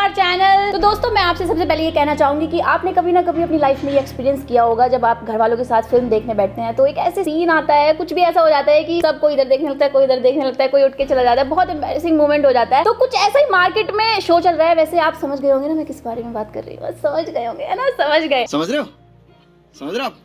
Our channel. तो दोस्तों मैं आपसे सबसे पहले ये कहना चाहूंगी कि आपने कभी ना कभी अपनी लाइफ में ये एक्सपीरियंस किया होगा, जब आप घर वालों के साथ फिल्म देखने बैठते हैं तो एक ऐसे सीन आता है, कुछ भी ऐसा हो जाता है कि सबको इधर देखने लगता है, कोई इधर देखने लगता है, कोई उठ के चला जाता है, बहुत एम्बैरेसिंग मोमेंट हो जाता है। तो कुछ ऐसा ही मार्केट में शो चल रहा है। वैसे आप समझ गए होंगे ना मैं किस बारे में बात कर रही हूँ, समझ गए होंगे है ना, समझ गए, समझ रहे हो, समझ रहे हो आप,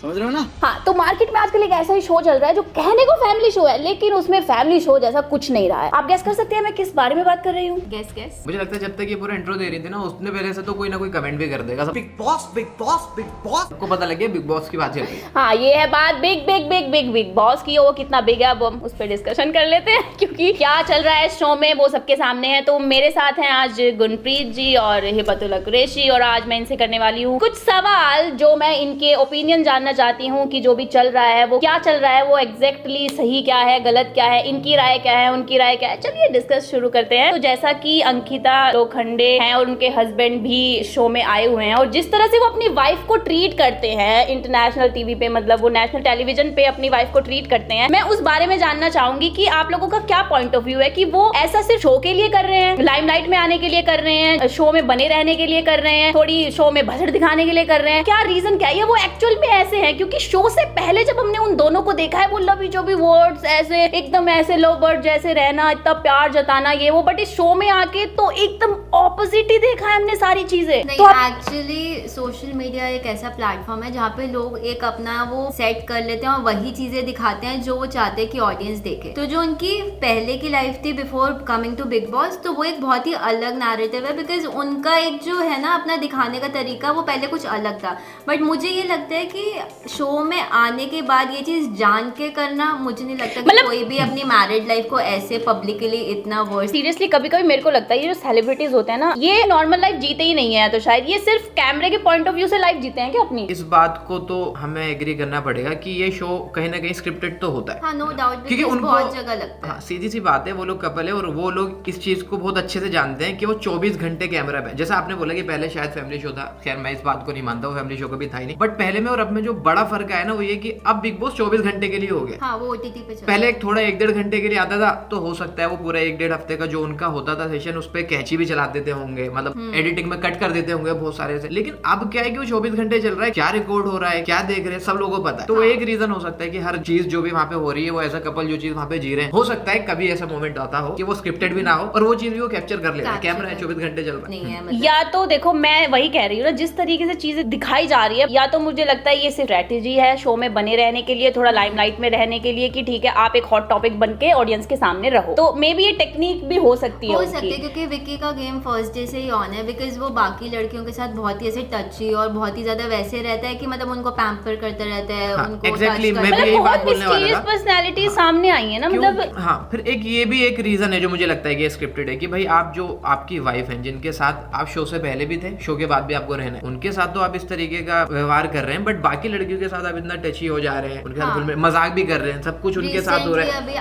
समझ रहे हो ना। हाँ, तो मार्केट में आजकल एक ऐसा ही शो चल रहा है जो कहने को फैमिली शो है, लेकिन उसमें फैमिली शो जैसा कुछ नहीं रहा है। आप गेस कर सकते हैं मैं किस बारे में बात कर रही हूँ? गेस मुझे लगता है जब तक ये पूरा इंट्रो दे रही थी ना, उसने पहले से तो कोई ना कोई कमेंट भी कर देगा, big boss big boss big boss, आपको पता लग गया बिग बॉस की बात चल रही है। हाँ, ये है बात big big big big big boss की। वो कितना बिग है अब हम उस पर डिस्कशन कर लेते हैं, क्योंकि क्या चल रहा है इस शो में वो सबके सामने है। तो मेरे साथ हैं आज गुनप्रीत जी और हिबतुल्ला कुरैशी, और आज मैं इनसे करने वाली हूँ कुछ सवाल जो मैं इनके ओपिनियन जानना चाहती हूँ कि जो भी चल रहा है वो क्या चल रहा है, वो एग्जैक्टली सही क्या है, गलत क्या है, इनकी राय क्या है, उनकी राय क्या है। चलिए डिस्कस शुरू करते हैं। तो जैसा कि अंकिता लोखंडे हैं और उनके हस्बैंड भी शो में आए हुए हैं, और जिस तरह से वो अपनी वाइफ को ट्रीट करते हैं इंटरनेशनल टीवी पे, मतलब वो नेशनल टेलीविजन पे अपनी वाइफ को ट्रीट करते हैं, मैं उस बारे में जानना चाहूंगी कि आप लोगों का क्या पॉइंट ऑफ व्यू है कि वो ऐसा सिर्फ शो के लिए कर रहे हैं, लाइमलाइट में आने के लिए कर रहे हैं, शो में बने रहने के लिए कर रहे हैं, थोड़ी शो में भसड़ दिखाने के लिए कर रहे हैं, क्या रीजन क्या है, वो एक्चुअल में ऐसे हैं? क्योंकि शो से पहले जब हमने उन दोनों को देखा है वो लवी जो भी वर्ड्स ऐसे एकदम ऐसे लो बर्ड जैसे रहना, इतना प्यार जताना, ये वो, बट इस शो में आके तो एकदम ऑपोजिट ही देखा है हमने सारी चीजें। नहीं, तो एक्चुअली सोशल मीडिया एक ऐसा प्लेटफॉर्म है जहाँ पे लोग एक अपना वो सेट कर लेते हैं और वही चीजें दिखाते हैं जो वो चाहते हैं कि ऑडियंस देखे। तो जो उनकी पहले की लाइफ थी before coming to Bigg Boss, तो वो एक बहुत ही अलग नैरेटिव है, बिकॉज उनका एक जो है ना अपना दिखाने का तरीका वो पहले कुछ अलग था। बट मुझे ये लगता है कि शो में आने के बाद ये चीज जान के करना, मुझे नहीं लगता कि कोई भी अपनी मैरिड लाइफ को ऐसे पब्लिकली इतना वर्स। सीरियसली कभी कभी मेरे को लगता है ये जो सेलिब्रिटीज होते हैं ना, ये नॉर्मल लाइफ जीते ही नहीं है, तो शायद ये सिर्फ कैमरे के पॉइंट ऑफ व्यू से लाइफ जीते हैं क्या अपनी? इस बात को तो हमें एग्री करना पड़ेगा कि ये शो कहीं ना कहीं स्क्रिप्टेड तो होता है। हाँ, नो डाउट, क्योंकि उनको बहुत जगह लगता है। हाँ, सीधी सी बात है, वो लोग कपल है और वो लोग इस चीज को बहुत अच्छे से जानते हैं कि वो 24 घंटे कैमरा पे, जैसा आपने बोला कि पहले शायद फैमिली शो था, खैर मैं इस बात को नहीं मानता हूँ, फैमिली शो कभी था ही नहीं, बट पहले में और अब में जो बड़ा फर्क आया ना वो ये कि अब बिग बॉस 24 घंटे के लिए हो गया। हाँ, वो ओटीटी पे पहले एक थोड़ा 1-1.5 घंटे के लिए आता था, तो हो सकता है वो पूरा 1-1.5 हफ्ते का जो उनका होता था सेशन, उस पे कैंची भी चला देते होंगे, मतलब एडिटिंग में कट कर देते होंगे बहुत सारे से। लेकिन अब क्या है कि वो 24 घंटे चल रहा है, क्या रिकॉर्ड हो रहा है, क्या देख रहे हैं, सब लोगों को पता है। तो एक रीजन हो सकता है कि हर चीज जो भी वहाँ पे हो रही है, वो ऐसा कपल जो चीज वहाँ पे जी रहे हैं, हो सकता है कभी ऐसा मोमेंट आता हो कि वो स्क्रिप्टेड भी ना हो और वो चीज भी वो कैप्चर कर ले, कैमरा है 24 घंटे चल रहा है। या तो देखो, मैं वही कह रही हूँ ना, जिस तरीके से चीजें दिखाई जा रही है, या तो मुझे लगता है ये सिर्फ स्ट्रेटेजी है शो में बने रहने के लिए, थोड़ा लाइमलाइट में रहने के लिए, कि ठीक है आप एक हॉट टॉपिक बन के ऑडियंस के सामने रहो। तो मे बी ये टेक्निक भी हो सकती है क्योंकि विक्की का गेम फर्स्ट डे से ही ऑन है, बिकॉज वो बाकी लड़कियों के साथ बहुत ही ऐसे टची और बहुत ही ज्यादा वैसे रहता है कि मतलब उनको पैम्पर करता रहता है, उनको exactly, मैं भी मतलब यही बात बहुत बोलने वाला था। पर्सनालिटी सामने आई है ना, मतलब हाँ, फिर एक ये भी एक रीजन है जो मुझे लगता है कि स्क्रिप्टेड है, कि भाई आप जो आपकी वाइफ हैं जिनके साथ आप शो से पहले भी थे, शो के बाद भी आपको रहना है, उनके साथ तो आप इस तरीके का व्यवहार कर रहे हैं, बट बाकी लड़कियों के साथ आप इतना टची हो जा रहे हैं, उनके साथ मजाक भी कर रहे हैं, सब कुछ उनके साथ हो रहा है।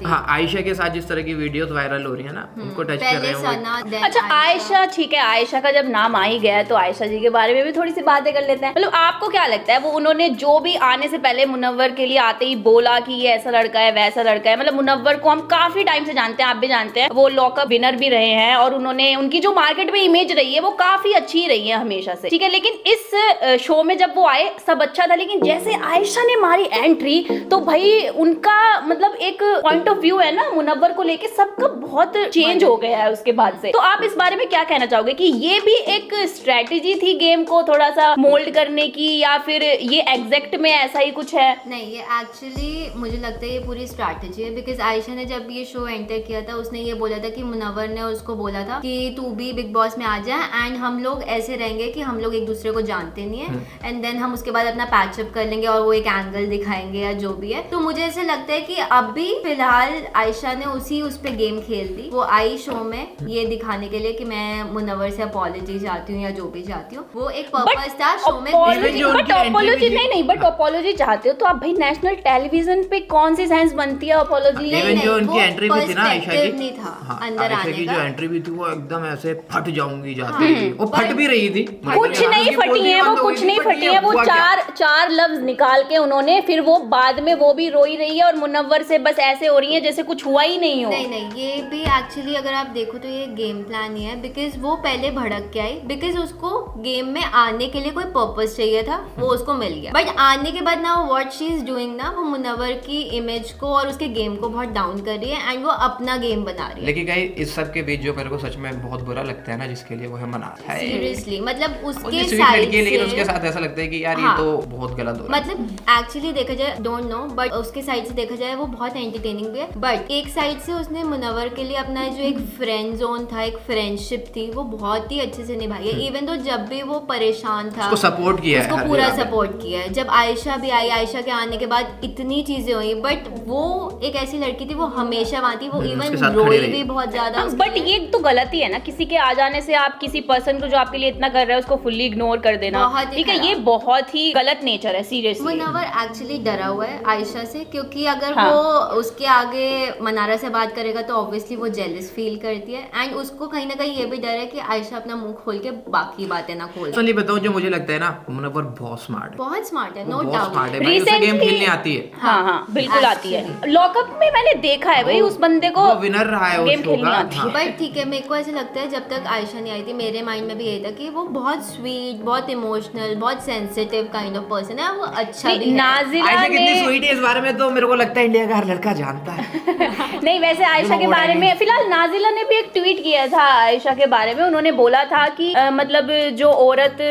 हाँ, आयशा के साथ जिस तरह की वीडियोस वायरल हो रही है ना, उनको टच कर रहे हैं। अच्छा, आयशा, ठीक है, आयशा का जब नाम आ ही गया है तो आयशा जी के बारे में भी थोड़ी सी बातें कर लेते हैं। मतलब आपको क्या लगता है, वो उन्होंने जो भी आने से पहले मुनव्वर के लिए आते ही बोला कि ये ऐसा लड़का है वैसा लड़का है, मतलब मुनव्वर को हम काफी टाइम से जानते हैं, आप भी जानते हैं, वो लॉकअप विनर भी रहे हैं, और उन्होंने उनकी जो मार्केट में इमेज रही है वो काफी अच्छी रही है हमेशा से, ठीक है। लेकिन इस शो में जब वो आए सब अच्छा था, लेकिन जैसे आयशा ने मारी एंट्री तो भाई उनका मतलब एक पॉइंट ऑफ व्यू है ना मुनव्वर को लेके, सबका बहुत चेंज हो गया है उसके बाद से। तो आप इस बारे में क्या कहना चाहोगे कि ये भी एक स्ट्रेटेजी थी गेम को थोड़ा सा मोल्ड करने की, या फिर ये एग्जैक्ट में ऐसा ही कुछ है? नहीं, ये एक्चुअली मुझे लगता है ये पूरी स्ट्रैटेजी है, बिकॉज आयशा ने जब ये शो एंटर किया था उसने ये बोला था कि मुनव्वर ने उसको बोला था कि तू भी बिग बॉस में आ जाए एंड हम लोग ऐसे रहेंगे कि हम लोग एक दूसरे को जानते नहीं है, एंड देन हम उसके बाद अपना पैचअप कर लेंगे और वो एक एंगल दिखाएंगे या जो भी है। तो मुझे ऐसा लगता है कि अब भी फिलहाल आयशा ने उस पे गेम खेल दी। वो आई शो में ये दिखाने के लिए कि मैं मुनव्वर से अपॉलॉजी चाहती हूँ या जो भी चाहती हूँ, वो एक पर्पस था शो में। बट अपॉलॉजी चाहते हो तो आप भाई नेशनल टेलीविजन पे कौन सी सेंस बनती है अपॉलॉजी? इवन जो उनकी एंट्री भी थी ना आयशा की, नहीं था हाँ, अंदर आयशा आने की का जो एंट्री भी थी वो एकदम ऐसे फट जाऊंगी जाती थी, वो फट भी रही थी, कुछ नहीं फटी है वो, कुछ नहीं फटी है, वो चार लफ्ज निकाल के उन्होंने, फिर वो बाद में वो भी रोई रही है और मुनव्वर से बस ऐसे हो रही है जैसे कुछ हुआ ही नहीं हो। नहीं, ये भी एक्चुअली अगर आप देखो तो ये गेम प्लान ही है, बिकॉज वो पहले भड़क के आई, बिकॉज उसको गेम में आने के लिए कोई पर्पस चाहिए था, वो उसको मिल गया। बट आने के बाद ना व्हाट शी इज डूइंग ना, वो मुनव्वर की इमेज को और उसके गेम को बहुत डाउन कर रही है एंड वो अपना गेम बना रही है। लेकिन गाइस इस सब के बीच जो मेरे को सच में बहुत बुरा लगता है ना, जिसके लिए वो है मना है सीरियसली, मतलब उसके स्वीट साइड लड़की है, लेकिन से उसके साथ ऐसा लगता है कि यार हाँ, ये तो बहुत गलत हो रहा है। मतलब एक्चुअली देखा जाए डोंट नो, बट उसके साइड से देखा जाए वो बहुत एंटरटेनिंग भी है, बट एक साइड से उसने मुनव्वर के लिए अपना जो एक फ्रेंड जोन था, एक फ्रेंडशिप थी, वो बहुत ही अच्छे से निभाई है। इवन तो जब भी वो परेशान था उसको सपोर्ट किया है, उसको हर पूरा जगह पे। सपोर्ट किया है। जब आयशा भी आई, आयशा के आने के बाद इतनी चीजें हुई, बट वो एक ऐसी लड़की थी, वो हमेशा वहाँ थी, वो उसके इवन साथ खड़ी रोई रही। भी बहुत ज्यादा। बट ये तो गलती है ना, किसी के आ जाने से आप किसी पर्सन को जो आपके लिए इतना कर रहा है उसको फुल्ली इग्नोर कर देना, बहुत ही ठीक है, खराब। ये बहुत ही गलत नेचर है सीरियसली। मुनव्वर एक्चुअली डरा हुआ है आयशा से, क्योंकि अगर हाँ। वो उसके आगे मनारा से बात करेगा तो ऑब्वियसली वो जेलस फील करती है, एंड उसको कहीं ना कहीं ये भी डर है कि आयशा अपना मुंह खोल के बाकी बातें ना खोल। चलिए बताऊं, जो मुझे लगता है ना, मुनव्वर बहुत स्मार्ट है, बहुत स्मार्ट है, नो बहुत डाउट। स्मार्ट है भाई, उसे गेम Recently- खेलने आती है। हाँ बिल्कुल आती है। लॉकअप में मैंने देखा है भाई, वो- उस बंदे को वो विनर रहा है उस गेम शो खेलनी का। आती है। हाँ। बट ठीक है, मेरे को ऐसा लगता है जब तक आयशा नहीं आई थी, मेरे माइंड में भी यही था कि वो बहुत स्वीट, बहुत इमोशनल, बहुत सेंसिटिव काइंड ऑफ पर्सन है, वो अच्छा भी है। नाजिला आयशा कितनी ने स्वीट है इस बारे में तो मेरे को लगता है इंडिया का हर लड़का जानता है। नहीं, वैसे आयशा के बारे में फिलहाल नाजिला ने भी एक ट्वीट किया था आयशा के बारे में। उन्होंने बोला था कि मतलब जो औरत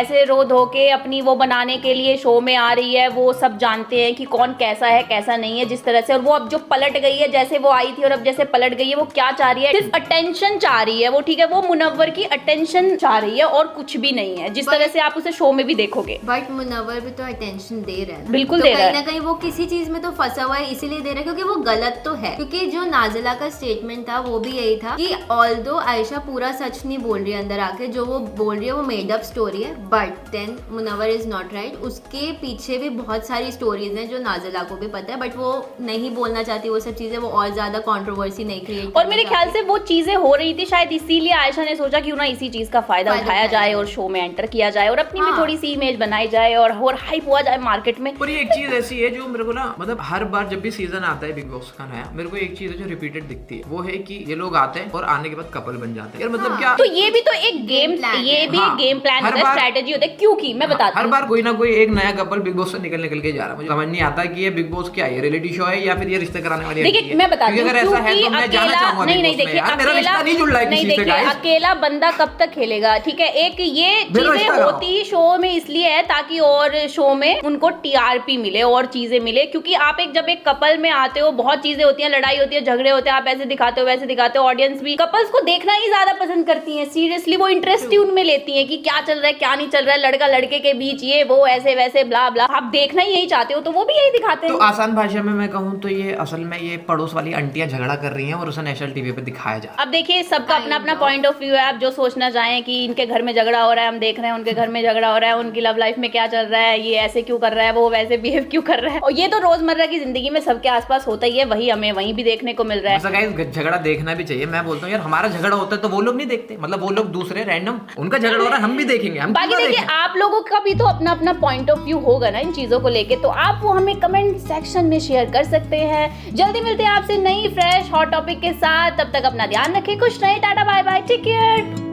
ऐसे रो धो के अपनी वो बनाने के लिए शो में आ रही है, वो सब जानते हैं कि कौन कैसा है कैसा नहीं है, जिस तरह से, और वो अब जो पलट गई है, जैसे वो आई थी और अब जैसे पलट गई है, वो क्या चाह रही है, सिर्फ अटेंशन चाह रही है वो, ठीक है, वो मुनव्वर की अटेंशन चाह रही है और कुछ भी नहीं है, जिस तरह से आप उसे शो में भी देखोगे। बट मुनव्वर भी तो अटेंशन दे रहा है ना। बिल्कुल तो दे रहा है। कहीं ना कहीं वो किसी चीज में तो फंसा हुआ है, इसीलिए दे रहा है, क्योंकि वो गलत तो है। क्योंकि जो नाजिला का स्टेटमेंट था वो भी यही था कि ऑल्दो आयशा पूरा सच नहीं बोल रही है अंदर आके, जो वो बोल रही है वो मेड अप स्टोरी है, but then Munawar is not right. उसके पीछे भी बहुत सारी स्टोरीज हैं जो नाजिला को भी पता है, बट वो नहीं बोलना चाहती वो सब चीजें, वो और ज्यादा कंट्रोवर्सी नहीं क्रिएट। और मेरे ख्याल से वो चीजें हो रही थी शायद इसीलिए आयशा ने सोचा क्यों ना इसी चीज का फायदा उठाया जाए और शो में एंटर किया जाए और अपनी भी हाँ। थोड़ी सी इमेज बनाई जाए और हाइप हुआ जाए मार्केट में। और ये एक चीज ऐसी है जो मेरे को ना, मतलब हर बार जब भी सीजन आता है बिग बॉस का नया, मेरे को एक चीज है जो रिपीटेड दिखती है, वो है कि ये लोग आते हैं और आने के बाद कपल बन जाते हैं। यार मतलब क्या, तो ये भी तो एक गेम, plan ये भी हाँ, गेम प्लान हर होता है, बार- स्ट्रेटेजी होता है, क्योंकि मैं बताती हर हूँ। बार कोई ना कोई एक नया कपल बिग बॉस से निकल के जा रहा है। मुझे समझ नहीं आता कि ये बिग बॉस क्या है, रियलिटी शो है या फिर ये रिश्ते कराने वाली लड़की देखिए है? मैं बताती क्योंकि हूँ, अगर ऐसा है क्योंकि तो मैं जाना अकेला चाहूंगा नहीं बिग बॉस में। देखिए, यार मेरा रिश्ता नहीं जुड़ रहा है नहीं किसी से देखिए, गाइस। अकेला बंदा कब तक खेलेगा, ठीक है, एक ये मेरा चीजें रिश्ता कराओ। होती शो में इसलिए है ताकि और शो में उनको टीआरपी मिले और चीजें मिले, क्योंकि आप जब एक कपल में आते हो, बहुत चीजें होती हैं, लड़ाई होती है, झगड़े होते हैं, आप ऐसे दिखाते हो वैसे दिखाते हो, ऑडियंस भी कपल्स को देखना ही ज्यादा पसंद करती है, सीरियसली वो इंटरेस्ट ही उनमें लेती है कि क्या चल रहा है क्या नहीं चल रहा है, लड़का लड़के के बीच ये वो ऐसे वैसे ब्ला ब्ला, आप देखना ही यही चाहते हो, तो वो भी यही दिखाते तो हैं। आसान भाषा में मैं कहूँ तो ये असल में ये पड़ोस वाली आंटियां झगड़ा कर रही हैं और उसे नेशनल टीवी पे दिखाया जा रहा है। अब देखिए सबका अपना अपना पॉइंट ऑफ व्यू है, आप जो सोचना चाहें कि इनके घर में झगड़ा हो रहा है, हम देख रहे हैं उनके घर में झगड़ा हो रहा है, उनकी लव लाइफ में क्या चल रहा है, ये ऐसे क्यों कर रहा है, वो वैसे बिहेव क्यों कर रहा है, और ये तो रोजमर्रा की जिंदगी में सबके आसपास होता ही है, वही हमें वहीं भी देखने को मिल रहा है। ऐसा गाइस झगड़ा देखना भी चाहिए। मैं बोलता हूँ यार हमारा झगड़ा होता है तो वो लोग नहीं देखते, मतलब वो लोग दूसरे रैंडम उनका झगड़ा हो रहा है हम भी देखेंगे, हम बाकी क्यों ना देखिए देखें? आप लोगों का भी तो अपना अपना पॉइंट ऑफ व्यू होगा ना इन चीजों को लेके, तो आप वो हमें कमेंट सेक्शन में शेयर कर सकते हैं। जल्दी मिलते हैं आपसे नई फ्रेश हॉट टॉपिक के साथ, तब तक अपना ध्यान रखें, खुश रहे, tata bye bye, take care.